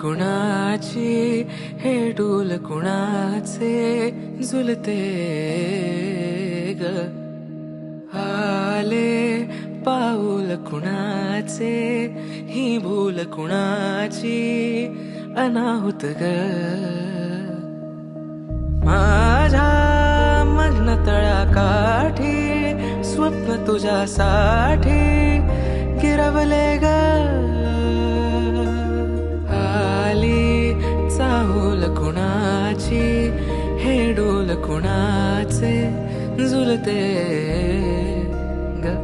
कुणाची हे डोल कुणाचे झुलते ग आले पाऊल कुणाचे ही भूल कुणाची अनाहुत ग माझ्या मग्न तळाकाठी स्वप्न तुझ्यासाठी गिरवले ग आली चाहूल कुणाची हे डोल कुणाचे झुलते ग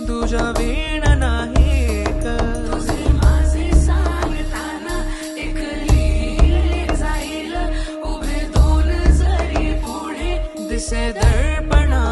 तुझ्या वीण नाही तुझे माझे सांगताना एक लिहिले जाईल उभे दोन जरी पुढे दिसे दर्पणा